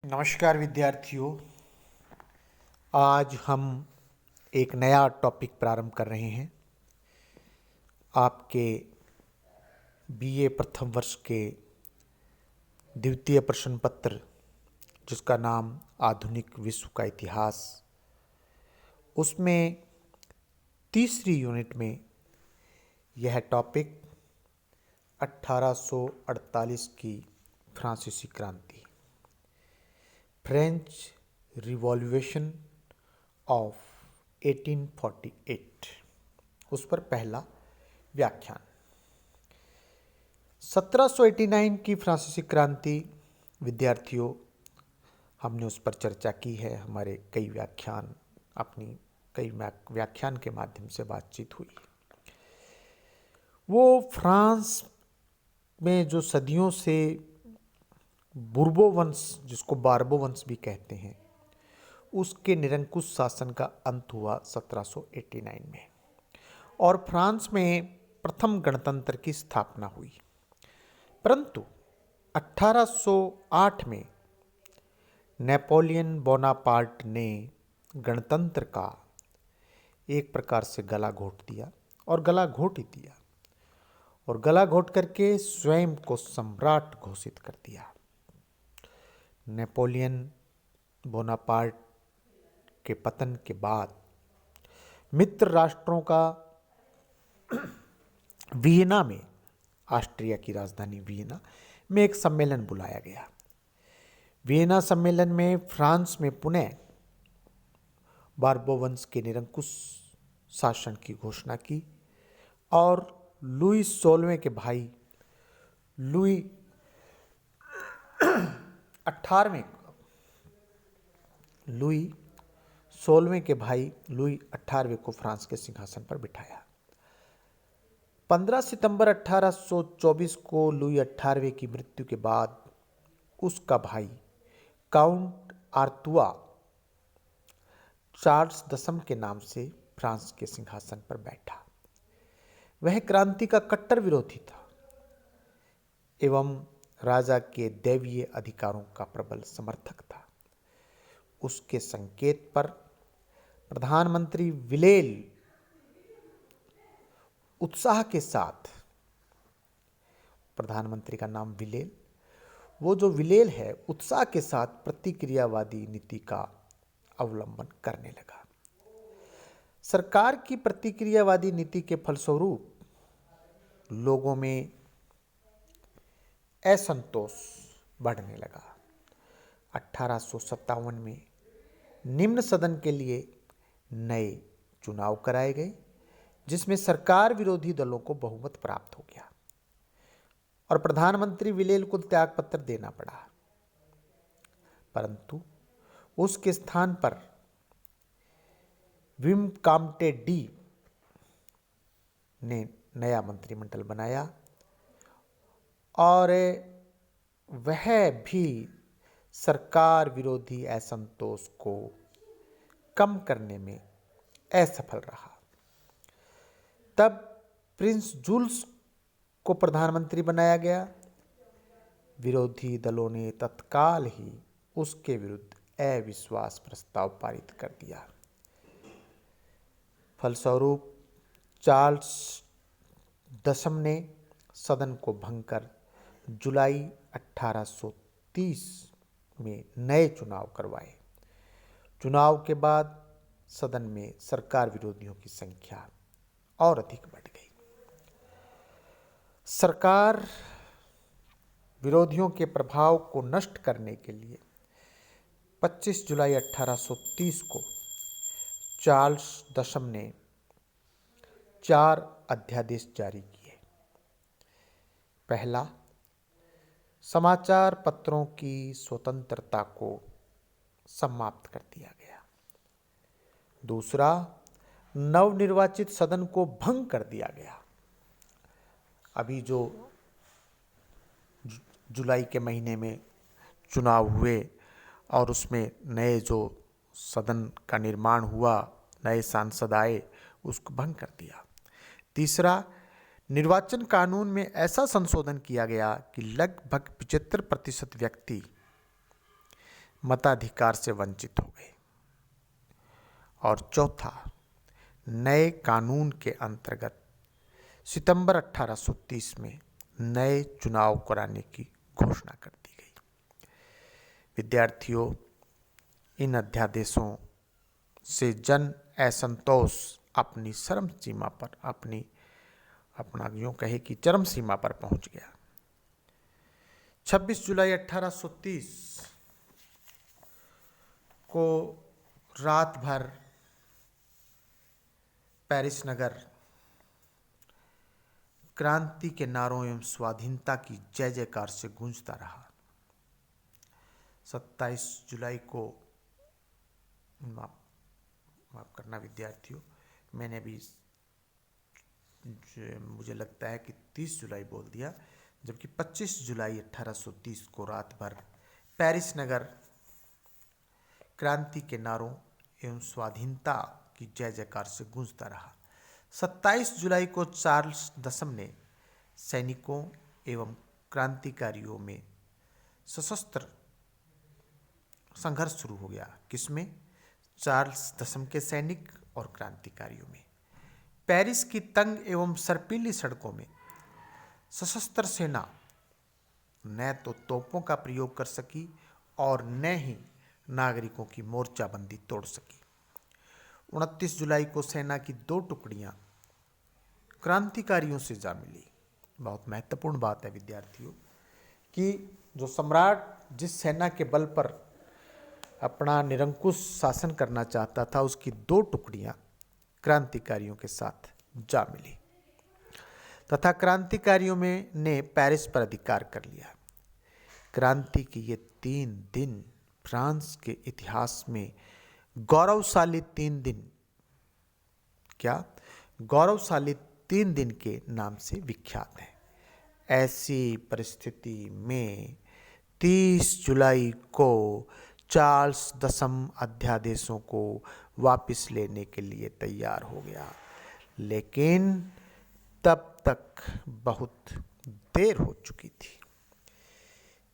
नमस्कार विद्यार्थियों। आज हम एक नया टॉपिक प्रारंभ कर रहे हैं। आपके बीए प्रथम वर्ष के द्वितीय प्रश्न पत्र, जिसका नाम आधुनिक विश्व का इतिहास, उसमें तीसरी यूनिट में यह टॉपिक 1848 की फ्रांसीसी क्रांति, फ्रेंच रिवॉल्यूशन ऑफ 1848, उस पर पहला व्याख्यान। 1789 की फ्रांसीसी क्रांति, विद्यार्थियों, हमने उस पर चर्चा की है। हमारे कई व्याख्यान, अपनी कई व्याख्यान के माध्यम से बातचीत हुई। वो फ्रांस में जो सदियों से बुर्बो वंश, जिसको बार्बो वंश भी कहते हैं, उसके निरंकुश शासन का अंत हुआ 1789 में और फ्रांस में प्रथम गणतंत्र की स्थापना हुई। परंतु 1808 में नेपोलियन बोनापार्ट ने गणतंत्र का एक प्रकार से गला घोट दिया, और गला घोट ही दिया, और गला घोट करके स्वयं को सम्राट घोषित कर दिया। नेपोलियन बोनापार्ट के पतन के बाद मित्र राष्ट्रों का वियना में, ऑस्ट्रिया की राजधानी वियना में एक सम्मेलन बुलाया गया। वियना सम्मेलन में फ्रांस में पुनः बार्बो वंश के निरंकुश शासन की घोषणा की और लुई 16वें के भाई लुई 18वें को फ्रांस के सिंहासन पर बिठाया। 15 सितंबर 1824 को लुई 18वें की मृत्यु के बाद उसका भाई काउंट आर्थुआ चार्ल्स दसम के नाम से फ्रांस के सिंहासन पर बैठा। वह क्रांति का कट्टर विरोधी था एवं राजा के दैवीय अधिकारों का प्रबल समर्थक था। उसके संकेत पर प्रधानमंत्री विलेल उत्साह के साथ, प्रधानमंत्री का नाम विलेल, वो जो विलेल है उत्साह के साथ प्रतिक्रियावादी नीति का अवलंबन करने लगा। सरकार की प्रतिक्रियावादी नीति के फलस्वरूप लोगों में असंतोष बढ़ने लगा। 1857 में निम्न सदन के लिए नए चुनाव कराए गए, जिसमें सरकार विरोधी दलों को बहुमत प्राप्त हो गया और प्रधानमंत्री विलेल को त्यागपत्र देना पड़ा। परंतु उसके स्थान पर विम काम्टे डी ने नया मंत्रिमंडल बनाया और वह भी सरकार विरोधी असंतोष को कम करने में असफल रहा। तब प्रिंस जूल्स को प्रधानमंत्री बनाया गया। विरोधी दलों ने तत्काल ही उसके विरुद्ध अविश्वास प्रस्ताव पारित कर दिया। फलस्वरूप चार्ल्स दसम ने सदन को भंग कर जुलाई 1830 में नए चुनाव करवाए। चुनाव के बाद सदन में सरकार विरोधियों की संख्या और अधिक बढ़ गई। सरकार विरोधियों के प्रभाव को नष्ट करने के लिए 25 जुलाई 1830 को चार्ल्स दसम ने 4 अध्यादेश जारी किए। पहला, समाचार पत्रों की स्वतंत्रता को समाप्त कर दिया गया। दूसरा, नवनिर्वाचित सदन को भंग कर दिया गया। अभी जो जुलाई के महीने में चुनाव हुए और उसमें नए जो सदन का निर्माण हुआ, नए सांसद आए, उसको भंग कर दिया। तीसरा, निर्वाचन कानून में ऐसा संशोधन किया गया कि लगभग 75% व्यक्ति मताधिकार से वंचित हो गए। और चौथा, नए कानून के अंतर्गत सितंबर 1830 में नए चुनाव कराने की घोषणा कर दी गई। विद्यार्थियों, इन अध्यादेशों से जन असंतोष अपनी चरम सीमा पर अपना यूं कहे कि चरम सीमा पर पहुंच गया। 26 जुलाई 1830 को रात भर पेरिस नगर क्रांति के नारों एवं स्वाधीनता की जय जयकार से गूंजता रहा। 27 जुलाई को माफ करना विद्यार्थियों, मैंने भी मुझे लगता है कि 30 जुलाई बोल दिया, जबकि 25 जुलाई 1830 को रात भर पेरिस नगर क्रांति के नारों एवं स्वाधीनता की जय जयकार से गूंजता रहा। 27 जुलाई को चार्ल्स दशम ने सैनिकों एवं क्रांतिकारियों में सशस्त्र संघर्ष शुरू हो गया। किसमें? चार्ल्स दशम के सैनिक और क्रांतिकारियों में। पेरिस की तंग एवं सर्पीली सड़कों में सशस्त्र सेना न तो तोपों का प्रयोग कर सकी और न ही नागरिकों की मोर्चाबंदी तोड़ सकी। 29 जुलाई को सेना की 2 टुकड़ियां क्रांतिकारियों से जा मिली। बहुत महत्वपूर्ण बात है विद्यार्थियों कि जो सम्राट जिस सेना के बल पर अपना निरंकुश शासन करना चाहता था, उसकी 2 टुकड़ियां क्रांतिकारियों के साथ जा मिली तथा क्रांतिकारियों में ने पेरिस पर अधिकार कर लिया। क्रांति की ये 3 दिन फ्रांस के इतिहास में गौरवशाली 3 दिन, क्या गौरवशाली 3 दिन के नाम से विख्यात है। ऐसी परिस्थिति में 30 जुलाई को चार्ल्स दशम अध्यादेशों को वापस लेने के लिए तैयार हो गया, लेकिन तब तक बहुत देर हो चुकी थी।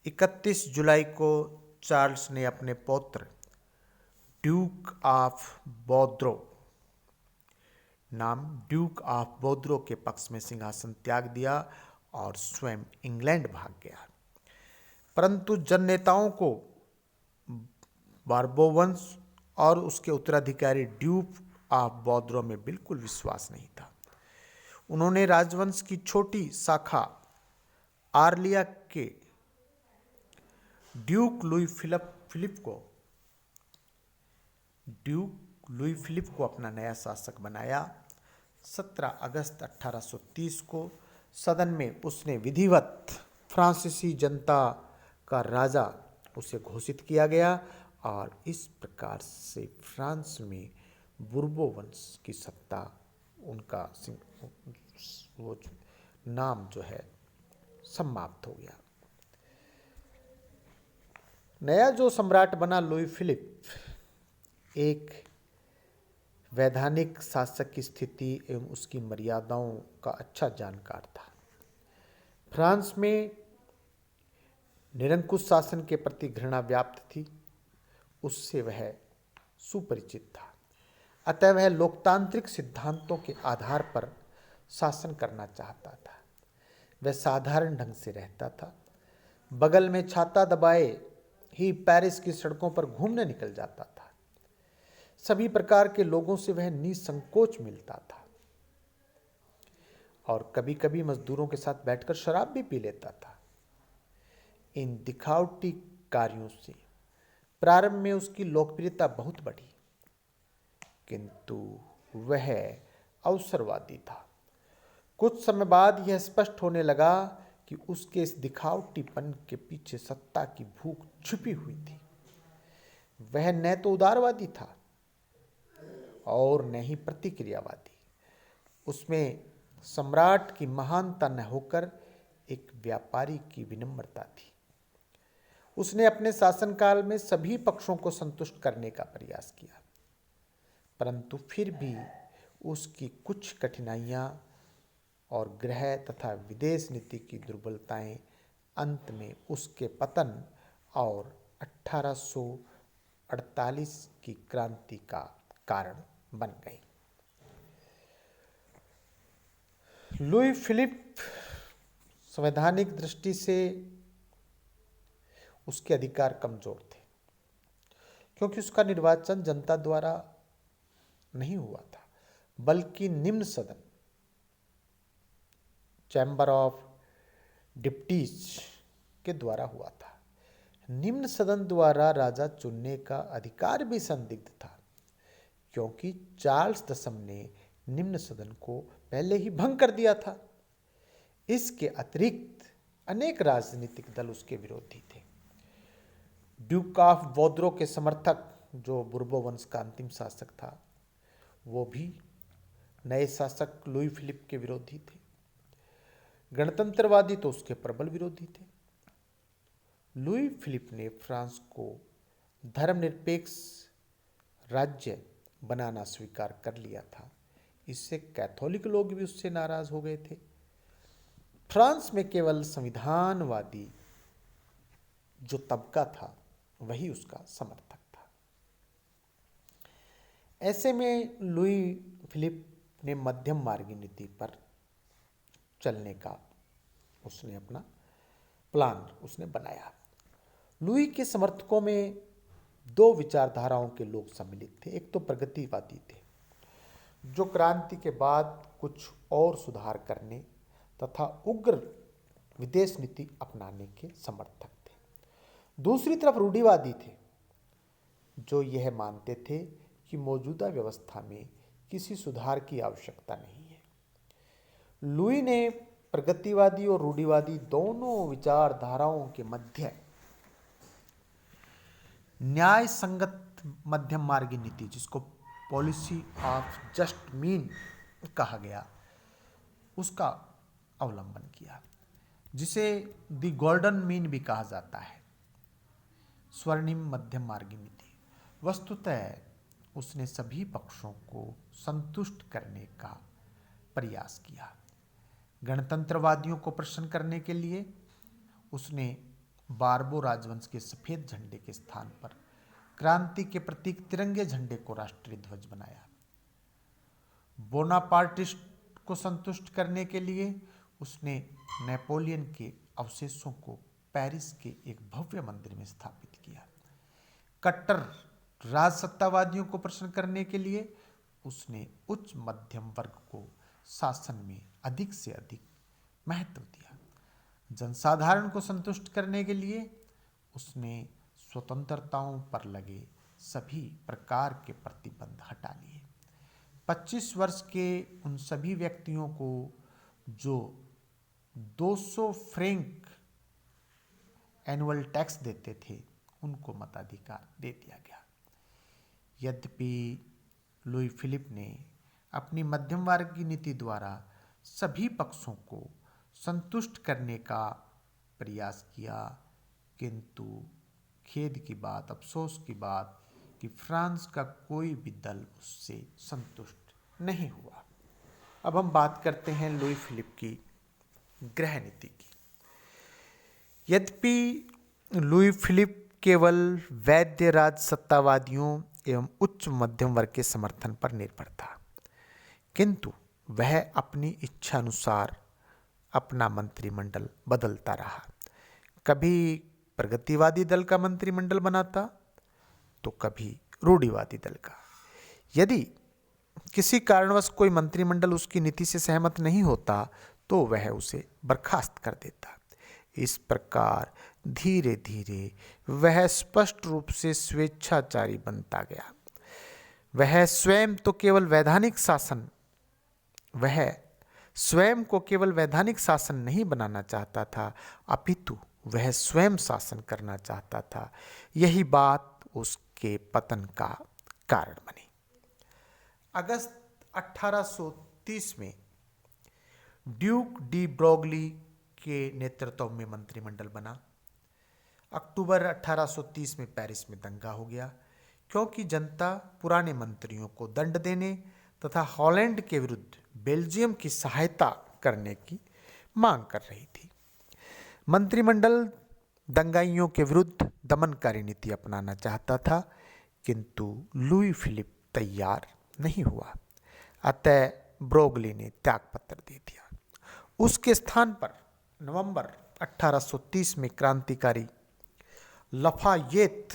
31 जुलाई को चार्ल्स ने अपने पौत्र ड्यूक ऑफ बोर्दो के पक्ष में सिंहासन त्याग दिया और स्वयं इंग्लैंड भाग गया। परंतु जननेताओं को बारबोवंश और उसके उत्तराधिकारी ड्यूक ऑफ बोर्दो में बिल्कुल विश्वास नहीं था। उन्होंने राजवंश की छोटी शाखा आर्लिया के ड्यूक लुई फिलिप को अपना नया शासक बनाया। 17 अगस्त 1830 को सदन में उसने विधिवत फ्रांसीसी जनता का राजा उसे घोषित किया गया और इस प्रकार से फ्रांस में बुर्बो वंश की सत्ता, उनका वो नाम जो है समाप्त हो गया। नया जो सम्राट बना लुई फिलिप एक वैधानिक शासक की स्थिति एवं उसकी मर्यादाओं का अच्छा जानकार था। फ्रांस में निरंकुश शासन के प्रति घृणा व्याप्त थी, उससे वह सुपरिचित था। अतः वह लोकतांत्रिक सिद्धांतों के आधार पर शासन करना चाहता था। वह साधारण ढंग से रहता था, बगल में छाता दबाए ही पेरिस की सड़कों पर घूमने निकल जाता था। सभी प्रकार के लोगों से वह निसंकोच मिलता था और कभी कभी मजदूरों के साथ बैठकर शराब भी पी लेता था। इन दिखावटी कार्यों से प्रारंभ में उसकी लोकप्रियता बहुत बढ़ी, किंतु वह अवसरवादी था। कुछ समय बाद यह स्पष्ट होने लगा कि उसके इस दिखावटीपन के पीछे सत्ता की भूख छुपी हुई थी। वह न तो उदारवादी था और न ही प्रतिक्रियावादी। उसमें सम्राट की महानता न होकर एक व्यापारी की विनम्रता थी। उसने अपने शासनकाल में सभी पक्षों को संतुष्ट करने का प्रयास किया, परंतु फिर भी उसकी कुछ कठिनाइयां और गृह तथा विदेश नीति की दुर्बलताएं अंत में उसके पतन और 1800 1948 की क्रांति का कारण बन गई। लुई फिलिप संवैधानिक दृष्टि से उसके अधिकार कमजोर थे, क्योंकि उसका निर्वाचन जनता द्वारा नहीं हुआ था, बल्कि निम्न सदन चैम्बर ऑफ डिप्टीज के द्वारा हुआ था। निम्न सदन द्वारा राजा चुनने का अधिकार भी संदिग्ध था, क्योंकि चार्ल्स दशम ने निम्न सदन को पहले ही भंग कर दिया था। इसके अतिरिक्त अनेक राजनीतिक दल उसके विरोधी थे। ड्यूक ऑफ वोद्रो के समर्थक, जो बुर्बो वंश का अंतिम शासक था, वो भी नए शासक लुई फिलिप के विरोधी थे। गणतंत्रवादी तो उसके प्रबल विरोधी थे। लुई फिलिप ने फ्रांस को धर्मनिरपेक्ष राज्य बनाना स्वीकार कर लिया था। इससे कैथोलिक लोग भी उससे नाराज हो गए थे। फ्रांस में केवल संविधानवादी जो तबका था वही उसका समर्थक था। ऐसे में लुई फिलिप ने मध्यम मार्गी नीति पर चलने का उसने अपना प्लान उसने बनाया। लुई के समर्थकों में दो विचारधाराओं के लोग सम्मिलित थे। एक तो प्रगतिवादी थे, जो क्रांति के बाद कुछ और सुधार करने तथा उग्र विदेश नीति अपनाने के समर्थक थे। दूसरी तरफ रूढ़िवादी थे, जो यह मानते थे कि मौजूदा व्यवस्था में किसी सुधार की आवश्यकता नहीं है। लुई ने प्रगतिवादी और रूढ़िवादी दोनों विचारधाराओं के मध्य न्याय संगत मध्यम मार्गी नीति, जिसको पॉलिसी ऑफ जस्ट मीन कहा गया, उसका अवलंबन किया, जिसे द गोल्डन मीन भी कहा जाता है, स्वर्णिम मध्यम मार्गी नीति। वस्तुतः उसने सभी पक्षों को संतुष्ट करने का प्रयास किया। गणतंत्रवादियों को प्रसन्न करने के लिए उसने बारबो राजवंश के सफेद झंडे के स्थान पर क्रांति के प्रतीक तिरंगे झंडे को राष्ट्रीय ध्वज बनाया। बोनापार्टिस्ट को संतुष्ट करने के लिए उसने नेपोलियन के अवशेषों को पेरिस के एक भव्य मंदिर में स्थापित किया। कट्टर राजसत्तावादियों को प्रसन्न करने के लिए उसने उच्च मध्यम वर्ग को शासन में अधिक से अधिक महत्व दिया। जनसाधारण को संतुष्ट करने के लिए उसने स्वतंत्रताओं पर लगे सभी प्रकार के प्रतिबंध हटा लिए। 25 वर्ष के उन सभी व्यक्तियों को जो 200 फ्रैंक एनुअल टैक्स देते थे, उनको मताधिकार दे दिया गया। यद्यपि लुई फिलिप ने अपनी मध्यम वर्ग की नीति द्वारा सभी पक्षों को संतुष्ट करने का प्रयास किया, किंतु खेद की बात, अफसोस की बात कि फ्रांस का कोई भी दल उससे संतुष्ट नहीं हुआ। अब हम बात करते हैं लुई फिलिप की गृह नीति की। यद्यपि लुई फिलिप केवल वैद्य राज सत्तावादियों एवं उच्च मध्यम वर्ग के समर्थन पर निर्भर था, किंतु वह अपनी इच्छा अनुसार अपना मंत्रिमंडल बदलता रहा। कभी प्रगतिवादी दल का मंत्रिमंडल बनाता तो कभी रूढ़िवादी दल का। यदि किसी कारणवश कोई मंत्रिमंडल उसकी नीति से सहमत नहीं होता तो वह उसे बर्खास्त कर देता। इस प्रकार धीरे धीरे वह स्पष्ट रूप से स्वेच्छाचारी बनता गया। वह स्वयं को केवल वैधानिक शासन नहीं बनाना चाहता था, अपितु वह स्वयं शासन करना चाहता था। यही बात उसके पतन का कारण बनी। अगस्त 1830 में ड्यूक डी ब्रोगली के नेतृत्व में मंत्रिमंडल बना। अक्टूबर 1830 में पेरिस में दंगा हो गया, क्योंकि जनता पुराने मंत्रियों को दंड देने तथा हॉलैंड के विरुद्ध बेल्जियम की सहायता करने की मांग कर रही थी। मंत्रिमंडल दंगाइयों के विरुद्ध दमनकारी नीति अपनाना चाहता था। किंतु लुई फिलिप तैयार नहीं हुआ। अतः ब्रोगली ने त्यागपत्र दे दिया। उसके स्थान पर नवंबर 1830 में क्रांतिकारी लफायेत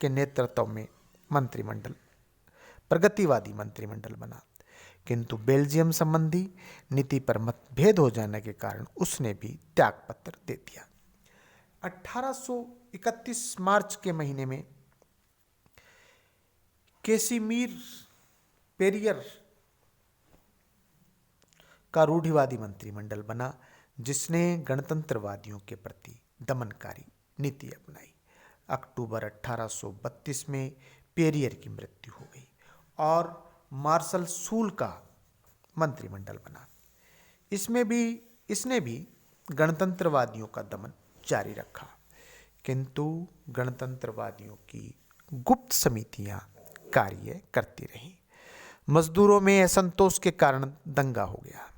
के नेतृत्व में मंत्रिमंडल प्रगतिवादी मंत्रिमंडल बना, किंतु बेल्जियम संबंधी नीति पर मतभेद हो जाने के कारण उसने भी त्यागपत्र दे दिया। 1831 मार्च के महीने में कैसिमीर पेरियर का रूढ़िवादी मंत्रिमंडल बना, जिसने गणतंत्रवादियों के प्रति दमनकारी नीति अपनाई। अक्टूबर 1832 में पेरियर की मृत्यु हो गई और मार्शल सूल का मंत्रिमंडल बना। इसने भी गणतंत्रवादियों का दमन जारी रखा, किंतु गणतंत्रवादियों की गुप्त समितियां कार्य करती रहीं। मजदूरों में असंतोष के कारण दंगा हो गया।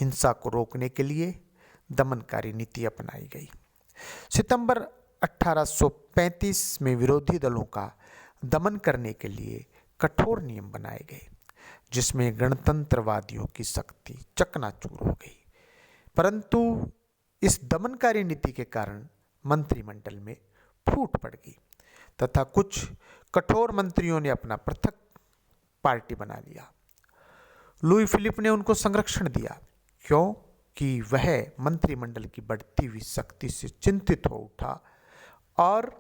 हिंसा को रोकने के लिए दमनकारी नीति अपनाई गई। सितंबर 1835 में विरोधी दलों का दमन करने के लिए कठोर नियम बनाए गए, जिसमें गणतंत्रवादियों की शक्ति चकनाचूर हो गई। परंतु इस दमनकारी नीति के कारण मंत्रिमंडल में फूट पड़ गई तथा कुछ कठोर मंत्रियों ने अपना पृथक पार्टी बना लिया। लुई फिलिप ने उनको संरक्षण दिया, क्योंकि वह मंत्रिमंडल की बढ़ती हुई शक्ति से चिंतित हो उठा और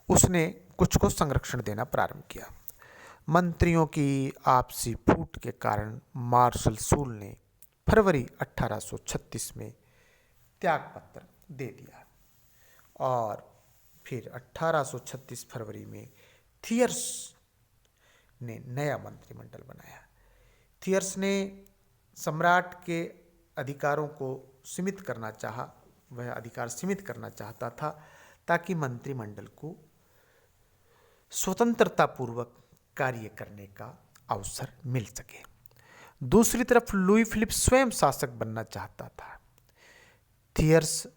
उसने कुछ को संरक्षण देना प्रारंभ किया। मंत्रियों की आपसी फूट के कारण मार्शल सूल ने फरवरी 1836 में त्यागपत्र दे दिया और फिर 1836 फरवरी में थियर्स ने नया मंत्रिमंडल बनाया। थियर्स ने सम्राट के अधिकारों को सीमित करना चाहा, वह अधिकार सीमित करना चाहता था ताकि मंत्रिमंडल को स्वतंत्रतापूर्वक कार्य करने का अवसर मिल सके। दूसरी तरफ लुई फिलिप स्वयं शासक बनना चाहता था। थियर्स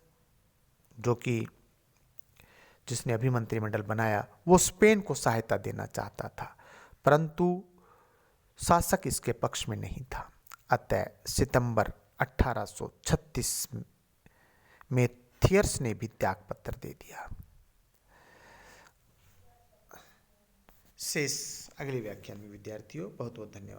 जिसने अभी मंत्रिमंडल बनाया, वो स्पेन को सहायता देना चाहता था, परंतु शासक इसके पक्ष में नहीं था। अतः सितंबर 1836 में थियर्स ने भी त्यागपत्र दे दिया। शेष अगले व्याख्यान में विद्यार्थियों, बहुत बहुत धन्यवाद।